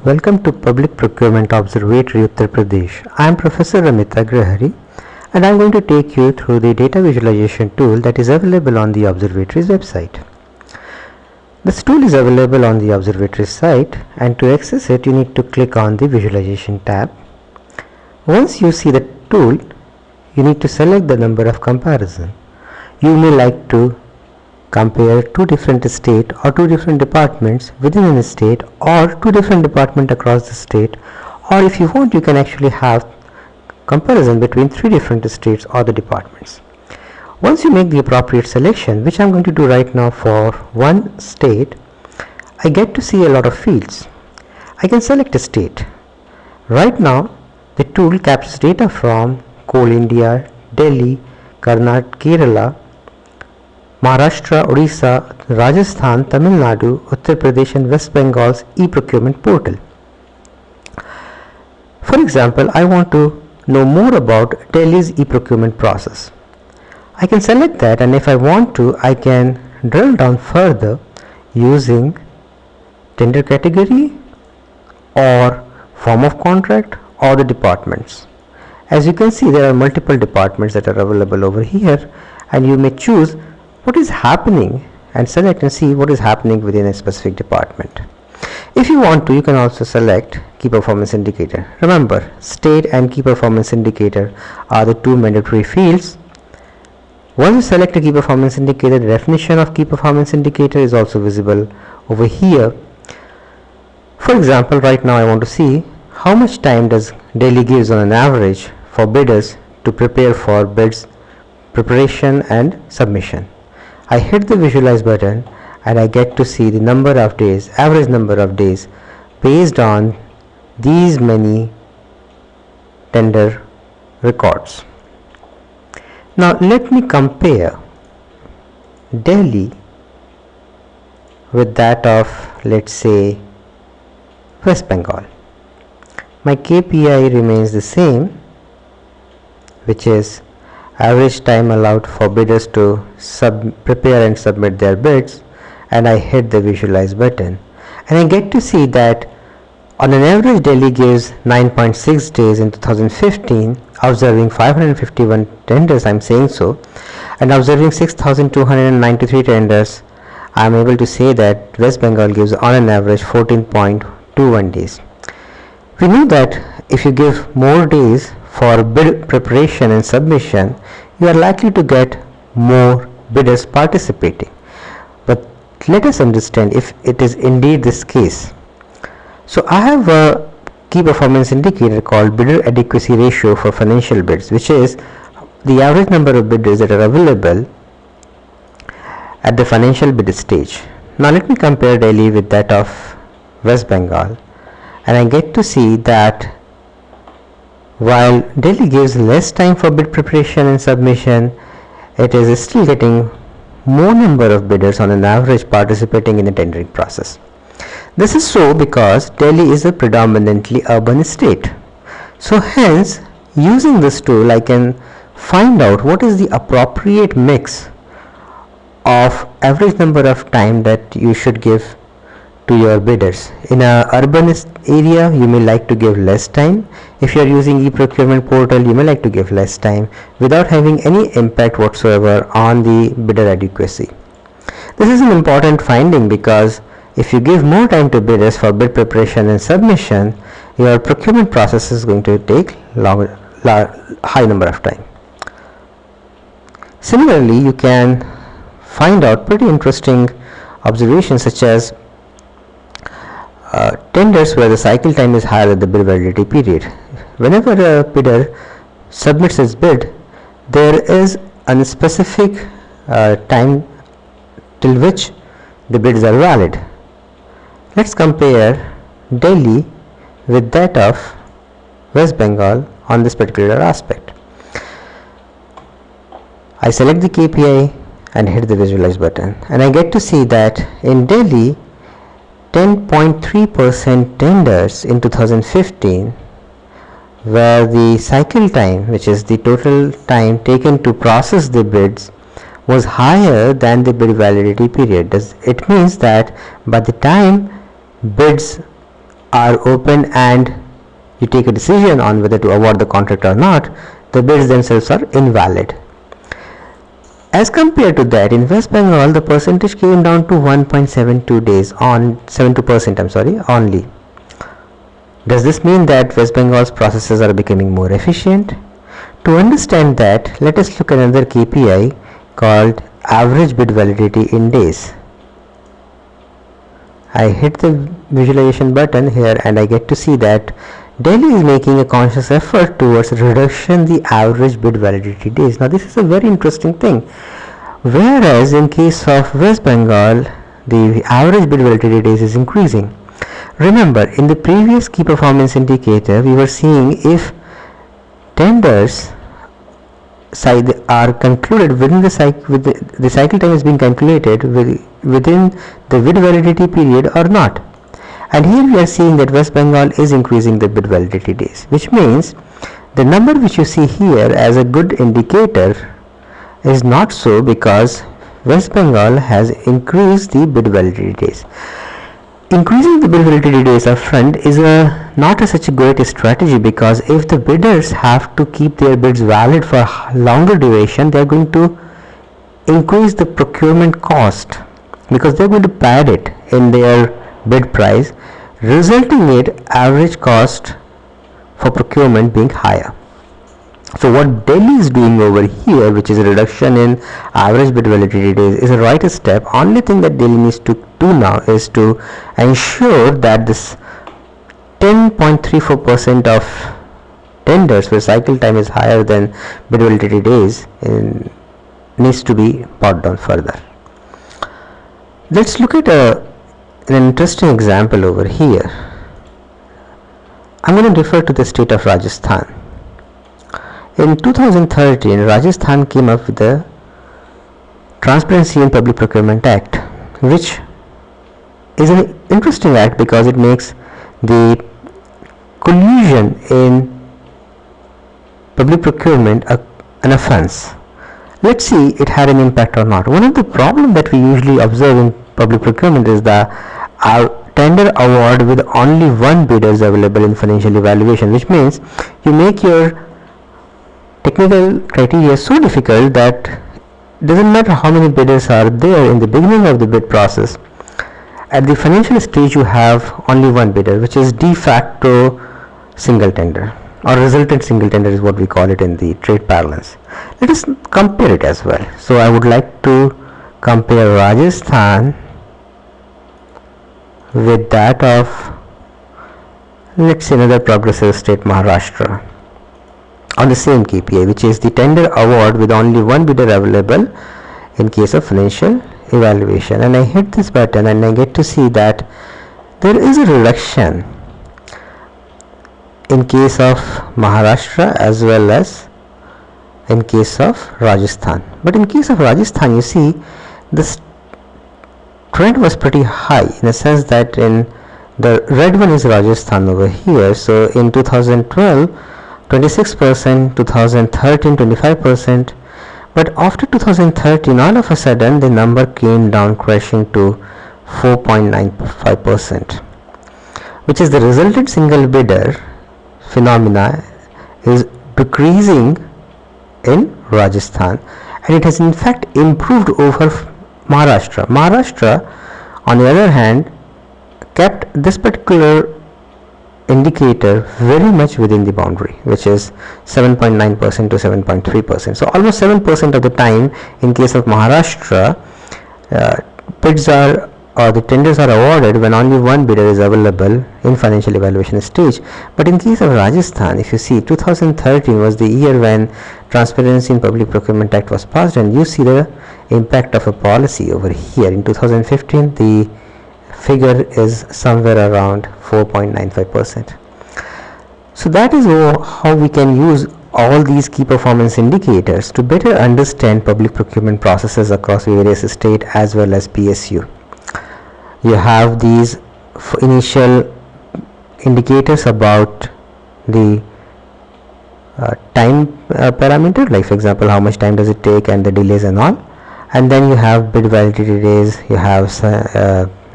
Welcome to Public Procurement Observatory, Uttar Pradesh. I am Professor Amit Agrahari and I am going to take you through the data visualization tool that is available on the observatory's website. This tool is available on the observatory site, and to access it you need to click on the visualization tab. Once you see the tool, you need to select the number of comparison. You may like to compare two different states or two different departments within a state, or two different departments across the state, or if you want you can actually have comparison between three different states or the departments. Once you make the appropriate selection, which I am going to do right now for one state, I get to see a lot of fields. I can select a state. Right now the tool captures data from Coal India, Delhi, Karnataka, Kerala, Maharashtra, Odisha, Rajasthan, Tamil Nadu, Uttar Pradesh and West Bengal's e-procurement portal. For example, I want to know more about Delhi's e-procurement process. I can select that, and if I want to, I can drill down further using tender category or form of contract or the departments. As you can see, there are multiple departments that are available over here, and you may choose what is happening and select and see what is happening within a specific department. If you want to, you can also select key performance indicator. Remember, state and key performance indicator are the two mandatory fields. Once you select a key performance indicator, the definition of key performance indicator is also visible over here. For example, right now I want to see how much time does Delhi gives on an average for bidders to prepare for bids preparation and submission. I hit the visualize button and I get to see the number of days, average number of days based on these many tender records. Now let me compare Delhi with that of, let's say, West Bengal. My KPI remains the same, which is average time allowed for bidders to prepare and submit their bids, and I hit the visualize button and I get to see that on an average Delhi gives 9.6 days in 2015, observing 551 tenders, I'm saying so, and observing 6,293 tenders, I'm able to say that West Bengal gives on an average 14.21 days. We know that if you give more days for bid preparation and submission, you are likely to get more bidders participating. But let us understand if it is indeed this case. So I have a key performance indicator called bidder adequacy ratio for financial bids, which is the average number of bidders that are available at the financial bid stage. Now let me compare Delhi with that of West Bengal, and I get to see that while Delhi gives less time for bid preparation and submission, it is still getting more number of bidders on an average participating in the tendering process. This is so because Delhi is a predominantly urban state. So hence, using this tool I can find out what is the appropriate mix of average number of time that you should give to your bidders. In a urban area you may like to give less time. If you are using e-procurement portal, you may like to give less time without having any impact whatsoever on the bidder adequacy. This is an important finding because if you give more time to bidders for bid preparation and submission, your procurement process is going to take high number of time. Similarly, you can find out pretty interesting observations such as tenders where the cycle time is higher than the bid validity period. Whenever a bidder submits his bid, there is a specific time till which the bids are valid. Let's compare Delhi with that of West Bengal on this particular aspect. I select the KPI and hit the visualize button, and I get to see that in Delhi 10.3% tenders in 2015, where the cycle time, which is the total time taken to process the bids, was higher than the bid validity period. It means that by the time bids are open and you take a decision on whether to award the contract or not, the bids themselves are invalid. As compared to that, in West Bengal, the percentage came down to 1.72 days on 72% only. Does this mean that West Bengal's processes are becoming more efficient? To understand that, let us look at another KPI called average bid validity in days. I hit the visualization button here and I get to see that Delhi is making a conscious effort towards reduction the average bid validity days. Now this is a very interesting thing. Whereas in case of West Bengal, the average bid validity days is increasing. Remember, in the previous key performance indicator, we were seeing if tenders are concluded within the cycle time is being calculated within the bid validity period or not. And here we are seeing that West Bengal is increasing the bid validity days, which means the number which you see here as a good indicator is not so, because West Bengal has increased the bid validity days. Increasing the bid validity days upfront is not such a great strategy, because if the bidders have to keep their bids valid for longer duration, they are going to increase the procurement cost, because they are going to pad it in their bid price, resulting in average cost for procurement being higher. So what Delhi is doing over here, which is a reduction in average bid validity days, is a right step. Only thing that Delhi needs to do now is to ensure that this 10.34% of tenders where cycle time is higher than bid validity days needs to be brought down further. Let's look at an interesting example over here. I'm going to refer to the state of Rajasthan. In 2013, Rajasthan came up with the Transparency in Public Procurement Act, which is an interesting act because it makes the collusion in public procurement an offense. Let's see it had an impact or not. One of the problems that we usually observe in public procurement is the tender award with only one bidder is available in financial evaluation, which means you make your technical criteria so difficult that it doesn't matter how many bidders are there in the beginning of the bid process. At the financial stage, you have only one bidder, which is de facto single tender, or resultant single tender is what we call it in the trade parlance. Let us compare it as well. So I would like to compare Rajasthan with that of, let's say, another progressive state, Maharashtra, on the same KPI, which is the tender award with only one bidder available in case of financial evaluation. And I hit this button and I get to see that there is a reduction in case of Maharashtra as well as in case of Rajasthan. But in case of Rajasthan, you see this trend was pretty high, in a sense that in the red one is Rajasthan over here. So in 2012, 26%, 2013 25%, but after 2013 all of a sudden the number came down crashing to 4.95%, which is the resultant single bidder phenomena is decreasing in Rajasthan, and it has in fact improved over Maharashtra. Maharashtra, on the other hand, kept this particular indicator very much within the boundary, which is 7.9% to 7.3%. So almost 7% of the time in case of Maharashtra, bids are, or the tenders are awarded when only one bidder is available in financial evaluation stage. But in case of Rajasthan, if you see, 2013 was the year when Transparency in Public Procurement Act was passed, and you see the impact of a policy over here. In 2015, the figure is somewhere around 4.95%. So that is how we can use all these key performance indicators to better understand public procurement processes across various states as well as PSU. You have these initial indicators about the time parameter, like for example how much time does it take and the delays and all, and then you have bid validity days, you have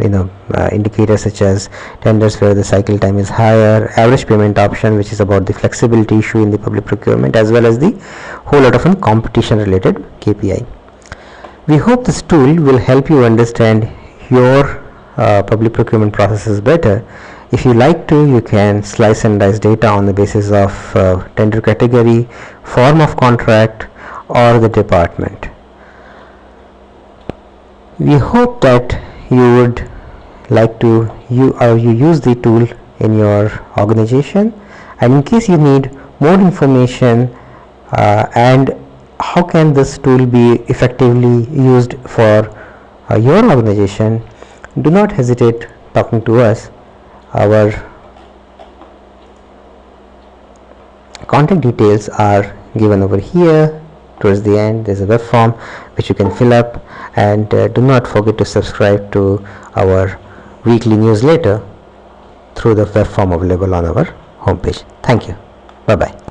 indicators such as tenders where the cycle time is higher, average payment option, which is about the flexibility issue in the public procurement, as well as the whole lot of competition related KPI. We hope this tool will help you understand your public procurement processes better. If you like to, you can slice and dice data on the basis of tender category, form of contract, or the department. We hope that you would like to you use the tool in your organization, and in case you need more information and how can this tool be effectively used for your organization, do not hesitate talking to us. Our contact details are given over here. Towards the end, there's a web form which you can fill up, and do not forget to subscribe to our weekly newsletter through the web form available on our homepage. Thank you. Bye bye.